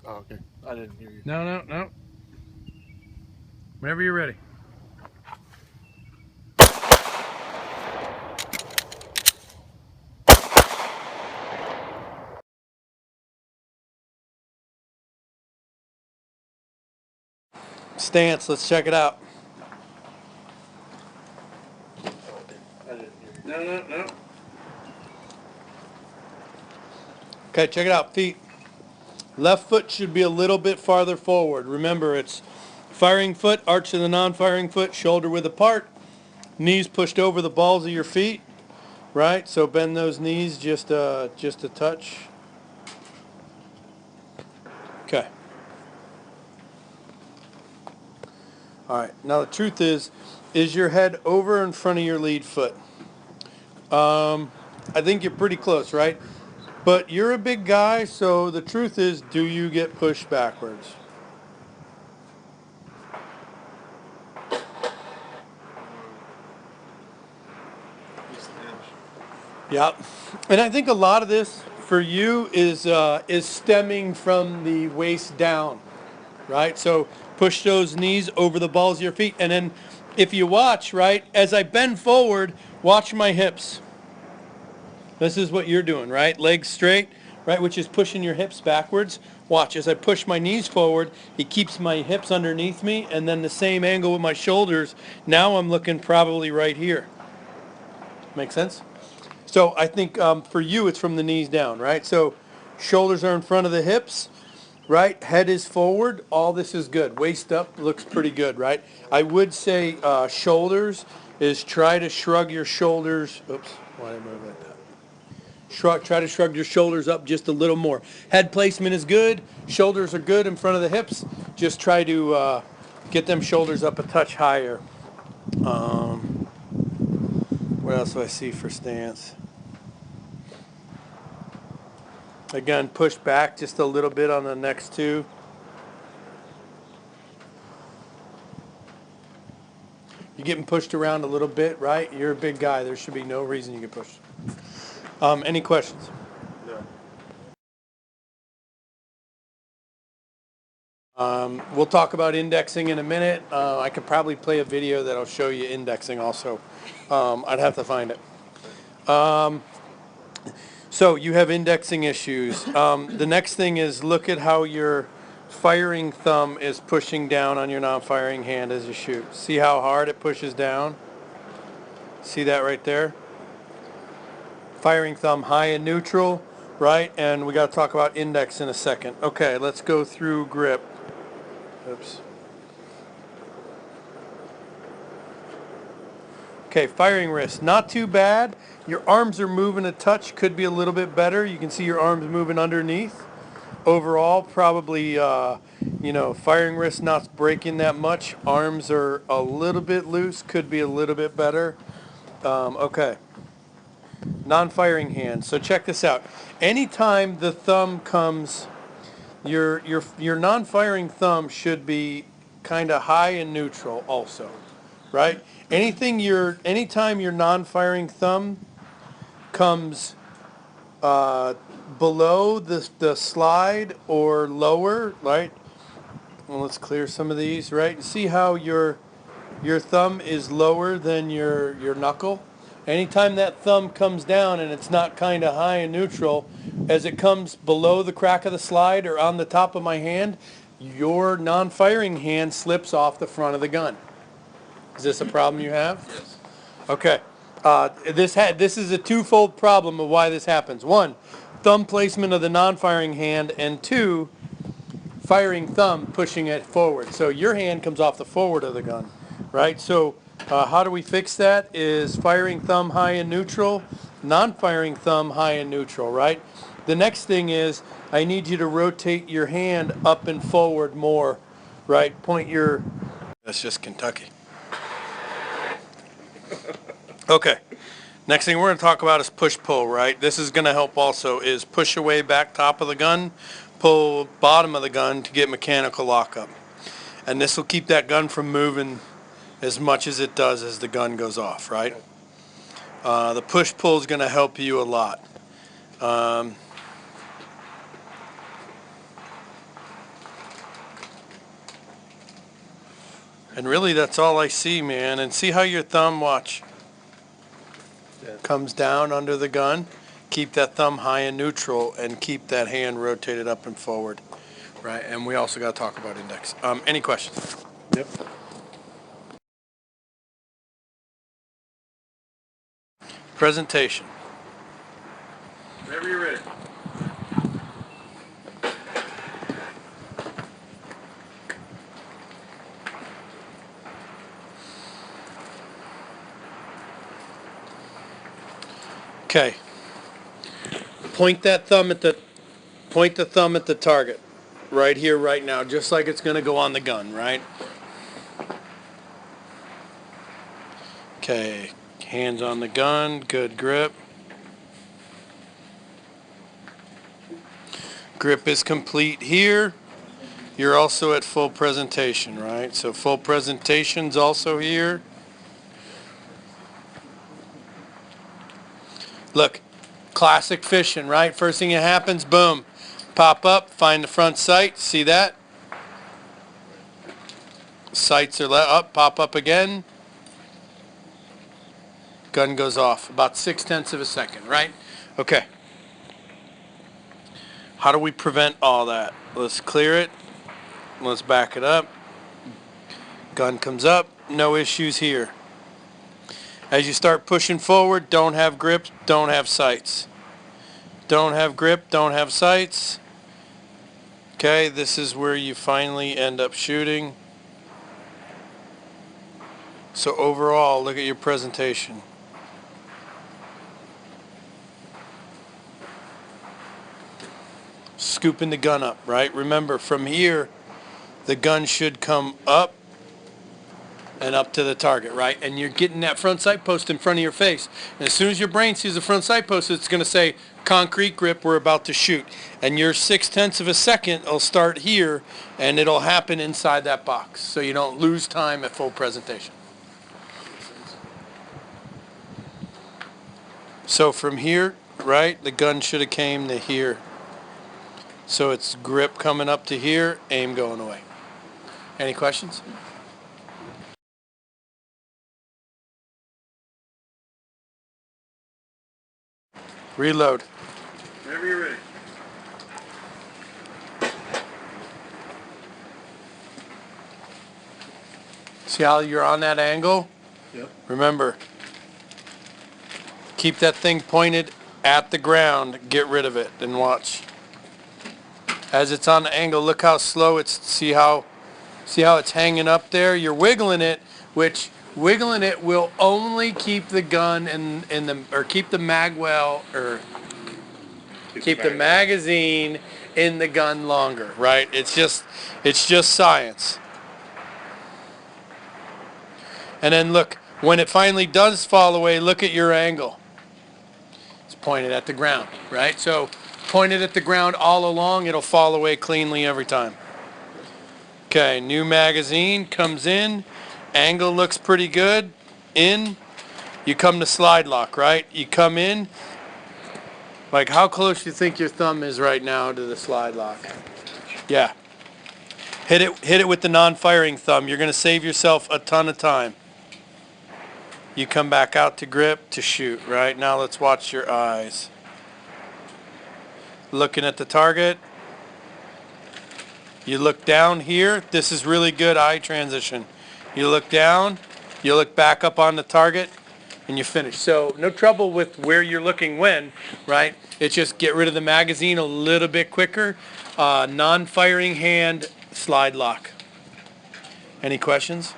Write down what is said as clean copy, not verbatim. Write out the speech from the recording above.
Oh, okay. I didn't hear you. No, no, no. Whenever you're ready. Stance, let's check it out. I didn't hear you. No, no, no. Okay, check it out. Feet. Left foot should be a little bit farther forward. Remember, it's firing foot, arch of the non-firing foot, shoulder width apart, knees pushed over the balls of your feet, right? So bend those knees just a touch. Okay. All right. Now the truth is your head over in front of your lead foot? I think you're pretty close, right? But you're a big guy, so the truth is, do you get pushed backwards? Just an inch. Yeah, and I think a lot of this for you is stemming from the waist down, right? So push those knees over the balls of your feet, and then if you watch, right, as I bend forward, watch my hips. This is what you're doing, right? Legs straight, right, which is pushing your hips backwards. Watch, as I push my knees forward, it keeps my hips underneath me, and then the same angle with my shoulders. Now I'm looking probably right here. Make sense? So I think for you, it's from the knees down, right? So shoulders are in front of the hips, right? Head is forward. All this is good. Waist up looks pretty good, right? I would say shoulders is try to shrug your shoulders. Oops, why did I move like that? Try to shrug your shoulders up just a little more. Head placement is good. Shoulders are good in front of the hips. Just try to get them shoulders up a touch higher. What else do I see for stance? Again, push back just a little bit on the next two. You're getting pushed around a little bit, right? You're a big guy. There should be no reason you get pushed. Any questions? We'll talk about indexing in a minute. I could probably play a video that'll show you indexing also. I'd have to find it. So you have indexing issues. The next thing is look at how your firing thumb is pushing down on your non-firing hand as you shoot. See how hard it pushes down? See that right there? Firing thumb high and neutral, right? And we got to talk about index in a second. Okay, let's go through grip. Oops. Okay, firing wrist, not too bad. Your arms are moving a touch, could be a little bit better. You can see your arms moving underneath. Overall, probably, firing wrist not breaking that much. Arms are a little bit loose, could be a little bit better. Okay. Non-firing hand. So check this out. Anytime the thumb comes, your non-firing thumb should be kind of high and neutral also, right? Anytime your non-firing thumb comes below the slide or lower, right? Well, let's clear some of these, right? See how your thumb is lower than your knuckle? Anytime that thumb comes down and it's not kind of high and neutral, as it comes below the crack of the slide or on the top of my hand, your non-firing hand slips off the front of the gun. Is this a problem you have? Yes. Okay. This is a twofold problem of why this happens. One, thumb placement of the non-firing hand, and two, firing thumb pushing it forward. So your hand comes off the forward of the gun, right? So how do we fix that? Is firing thumb high and neutral, non-firing thumb high and neutral, right? The next thing is I need you to rotate your hand up and forward more, right? That's just Kentucky. Okay. Next thing we're going to talk about is push-pull, right? This is going to help also, is push away back top of the gun, pull bottom of the gun to get mechanical lockup. And this will keep that gun from moving as much as it does as the gun goes off, right? The push-pull is going to help you a lot. And really that's all I see, man. And see how your thumb, watch, comes down under the gun. Keep that thumb high and neutral and keep that hand rotated up and forward. Right, and we also got to talk about index. Any questions? Yep. Presentation. Whenever you're ready. Okay. Point the thumb at the target. Right here, right now, just like it's going to go on the gun, right? Okay. Hands on the gun, good grip. Grip is complete here. You're also at full presentation, right? So full presentation's also here. Look, classic fishing, right? First thing that happens, boom, pop up, find the front sight, see that? Sights are up, pop up again. Gun goes off, about 0.6 of a second, right? Okay. How do we prevent all that? Let's clear it. Let's back it up. Gun comes up, no issues here. As you start pushing forward, don't have grips, don't have sights. Don't have grip, don't have sights. Okay, this is where you finally end up shooting. So overall, look at your presentation. Scooping the gun up, right? Remember, from here, the gun should come up and up to the target, right? And you're getting that front sight post in front of your face. And as soon as your brain sees the front sight post, it's going to say, concrete grip, we're about to shoot. And your 0.6 of a second will start here, and it'll happen inside that box. So you don't lose time at full presentation. So from here, right, the gun should have came to here. So it's grip coming up to here, aim going away. Any questions? Reload. Whenever you're ready. See how you're on that angle? Yep. Remember, keep that thing pointed at the ground. Get rid of it and watch. As it's on the angle, look how slow it's, see how it's hanging up there? You're wiggling it, which wiggling it will only keep the gun in the, or keep the magwell, or keep the magazine in the gun longer, right? It's just science. And then look, when it finally does fall away, look at your angle. It's pointed at the ground, right? So pointed at the ground all along, it'll fall away cleanly every time. Okay, new magazine comes in, angle looks pretty good, in, you come to slide lock, right? You come in, like how close do you think your thumb is right now to the slide lock? Yeah. Hit it with the non-firing thumb. You're going to save yourself a ton of time. You come back out to grip to shoot, right? Now let's watch your eyes. Looking at the target. You look down here. This is really good eye transition. You look down, you look back up on the target, and you finish. So no trouble with where you're looking when, right? It's just get rid of the magazine a little bit quicker. Non-firing hand, slide lock. Any questions?